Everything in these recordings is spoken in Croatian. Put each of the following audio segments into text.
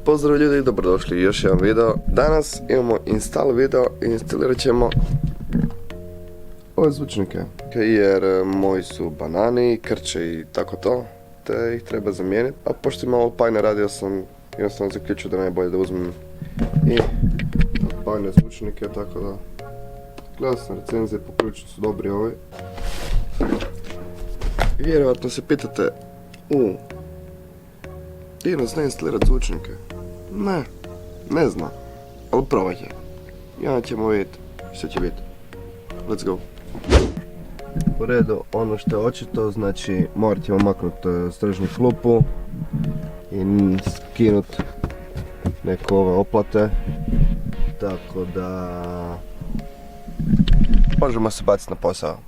Pozdrav ljudi, dobrodošli u još jedan video. Danas imamo install video i instalirat ćemo ove zvučnike. Jer moji su banani, krče i tako to, te ih treba zamijeniti. A pošto imam Alpine radio sam jednostavno zaključio da je najbolje da uzmem i Alpine zvučnike, tako da gledao sam recenzije, poprilično su dobri ovi. Vjerojatno se pitate, Dino zna instalirat zvučnike? Ne zna, ali probaj je. I onda ćemo vidjeti što će biti. Let's go. U redu, ono što je očito, znači morat ćemo maknuti stražnju klupu i skinut neke ove oplate, tako da možemo se baciti na posao.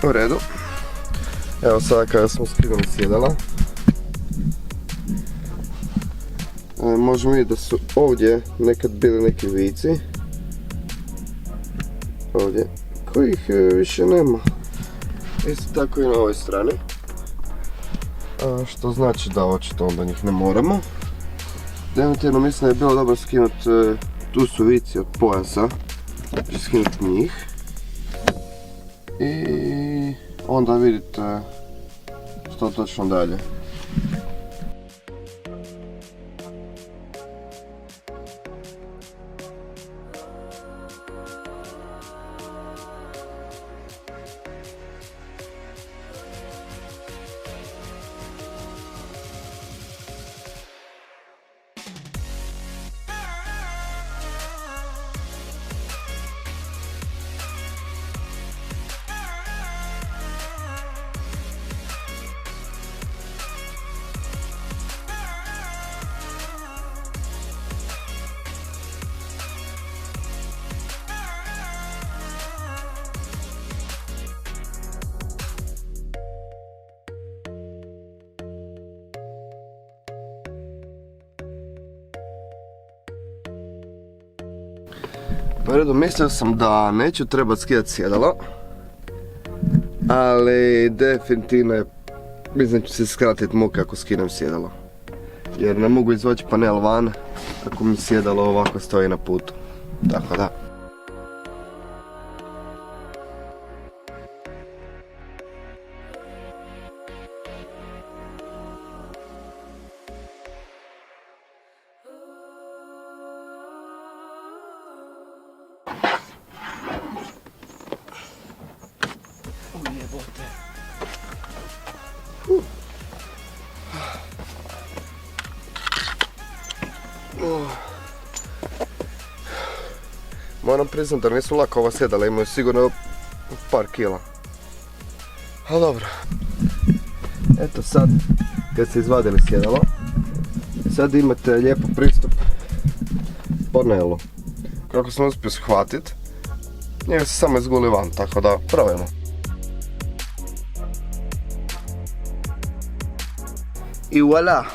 U redu. Evo sada kada smo skinuli sjedala, možemo vidjeti da su ovdje nekad bili neki vici. Ovdje. Kojih više nema. Isto tako i na ovoj strani. Što znači da očito onda njih ne moramo. Definitivno mislim da je bilo dobro skinuti, tu su vici od pojasa. Skinuti njih. I onda vidite što točno dalje. U redu, mislio sam da neću trebati skidati sjedalo, ali definitivno je, mislim da ću se skratiti muke ako skinem sjedalo. Jer ne mogu izvući panel van ako mi sjedalo ovako stoji na putu, tako da. Moram priznat da nisu lako ova sjedala, imaju sigurno par kila. Ali dobro. Eto sad, kad ste izvadili sjedalo, sad imate lijepo pristup panelu. Kako sam uspio shvatit, njega se samo izguli van, tako da probajmo. I voila!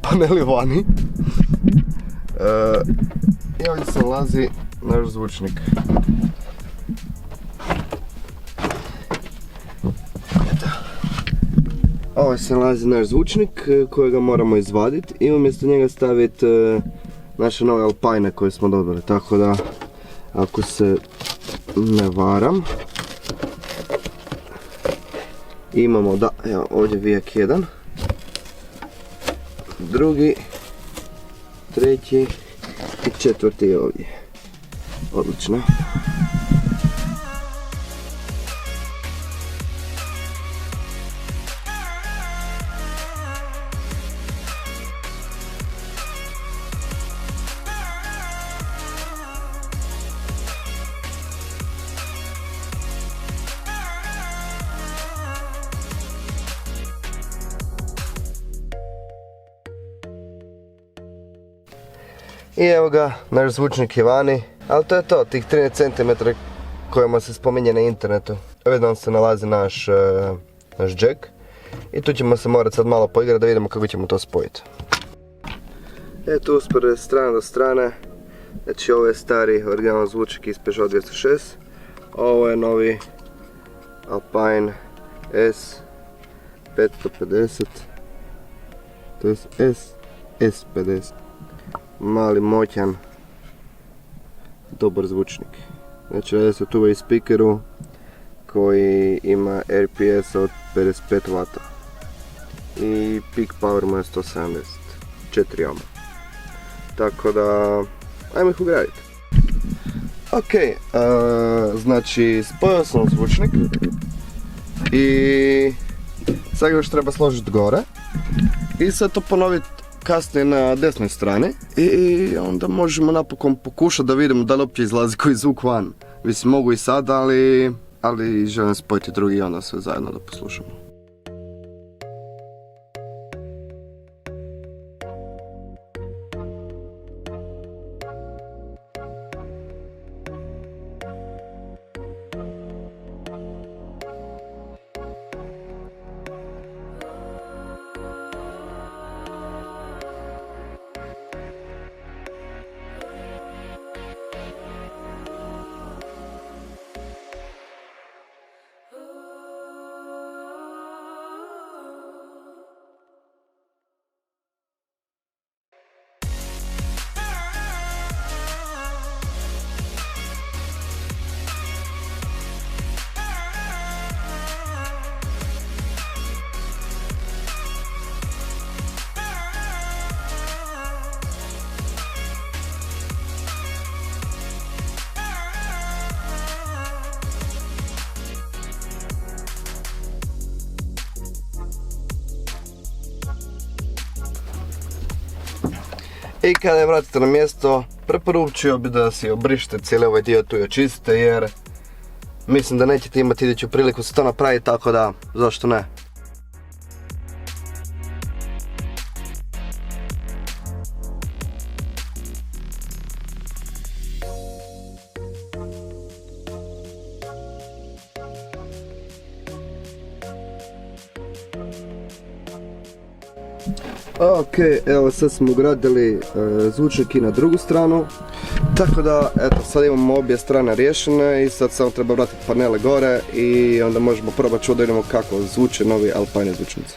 Panel je vani. I ovdje se nalazi naš zvučnik. Ovdje se nalazi naš zvučnik kojega moramo izvaditi i umjesto njega staviti naše nove Alpine koje smo dobili. Tako da, ako se ne varam, imamo, da, evo ovdje vijak jedan, drugi, treći i četvrti je ovdje. Odlično. I evo ga, naš zvučnik je vani, ali to je to, tih 13 cm kojima se spominje na internetu. Ovdje nam se nalazi naš naš jack. I tu ćemo se morati sad malo poigrati da vidimo kako ćemo to spojiti. Tu uspored strane do strane. Znači ovo je stari originalni zvučnik iz Peugeot 206. Ovo je novi Alpine S 550. To je S50. Mali moćan dobar zvučnik. Znači radi se tu i speakeru koji ima RPS od 55 W i peak power mu je 174 ohma. Tako da, ajmo ih ugraditi. Ok, znači spojio sam zvučnik i sad ga još treba složiti gore i sad to ponoviti kasnije na desnoj strani i onda možemo napokon pokušati da vidimo da li uopće izlazi koji zvuk van. Mislim, mogu i sad, ali želim spojiti drugi i onda sve zajedno da poslušamo. I kada je vratite na mjesto, preporučio bi da si obrišite cijeli ovaj dio tu i očistite, jer mislim da nećete imati iduću priliku se to napraviti, tako da zašto ne. Ok, evo sad smo ugradili zvučnik i na drugu stranu. Tako da, eto, sad imamo obje strane riješene i sad samo treba vratiti panele gore i onda možemo probati čuti da vidimo kako zvuče novi Alpine zvučnici.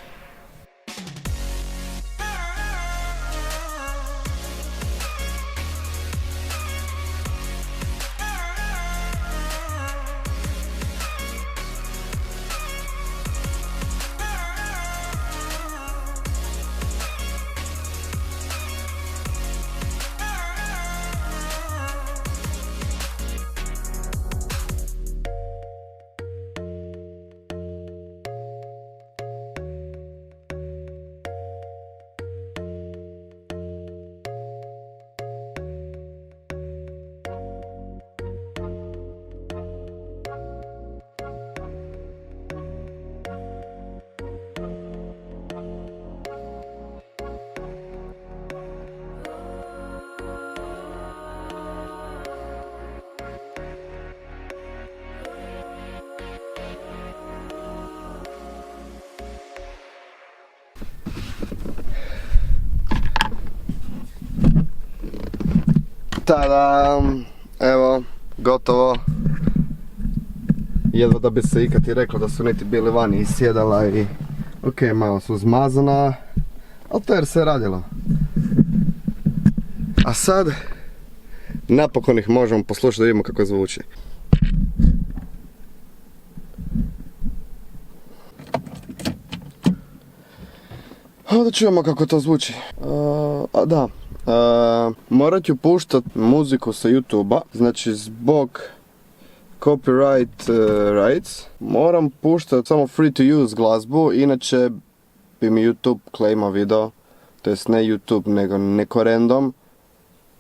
Tada, evo, gotovo. Jedva da bi se ikad i reklo da su niti bili vani i sjedala i... Ok, malo su zmazana, ali to jer se radilo. A sad, napokon ih možemo poslušati da vidimo kako zvuči. Da čujemo kako to zvuči. Da. Morat ću puštat muziku sa YouTube-a, znači zbog copyright rights moram puštat samo free to use glazbu, inače bi mi YouTube claimao video, to jest ne YouTube nego neko random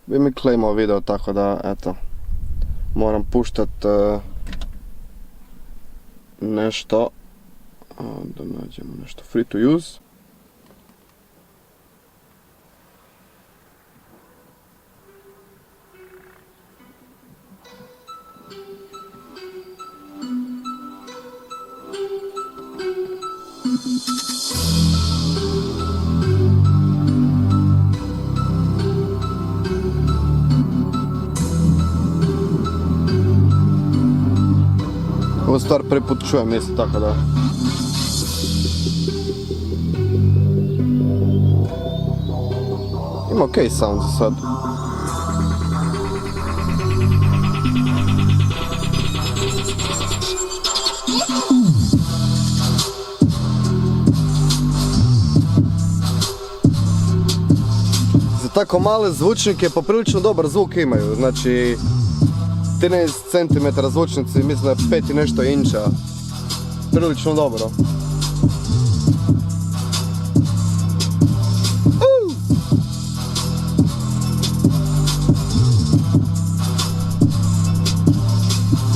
bi mi claimao video, tako da eto moram puštat nešto, da nađemo nešto free to use. Ovu stvar prvi put čujem isto, tako da... Ima okej sound za sad. Za tako male zvučnike poprilično dobar zvuk imaju, znači 13 cm zvučnici, mislim da je 5 i nešto inča, prilično dobro.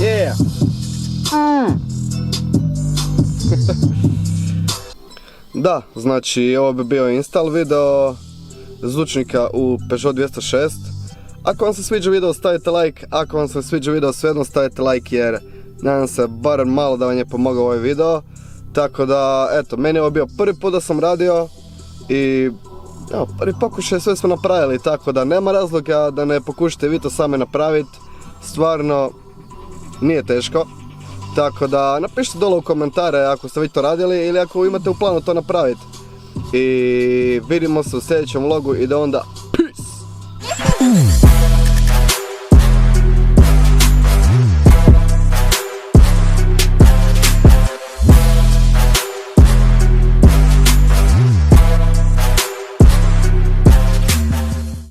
Yeah! Da, znači ovo bi bio install video zvučnika u Peugeot 206. Ako vam se sviđa video stavite like, ako vam se sviđa video svejedno stavite like jer nadam se barem malo da vam je pomogao ovaj video. Tako da, eto, meni je ovo bio prvi put da sam radio i evo, prvi pokušaj sve smo napravili, tako da nema razloga da ne pokušate vi to sami napraviti. Stvarno, nije teško. Tako da napišite dole u komentare ako ste vi to radili ili ako imate u planu to napraviti. I vidimo se u sljedećem vlogu i do onda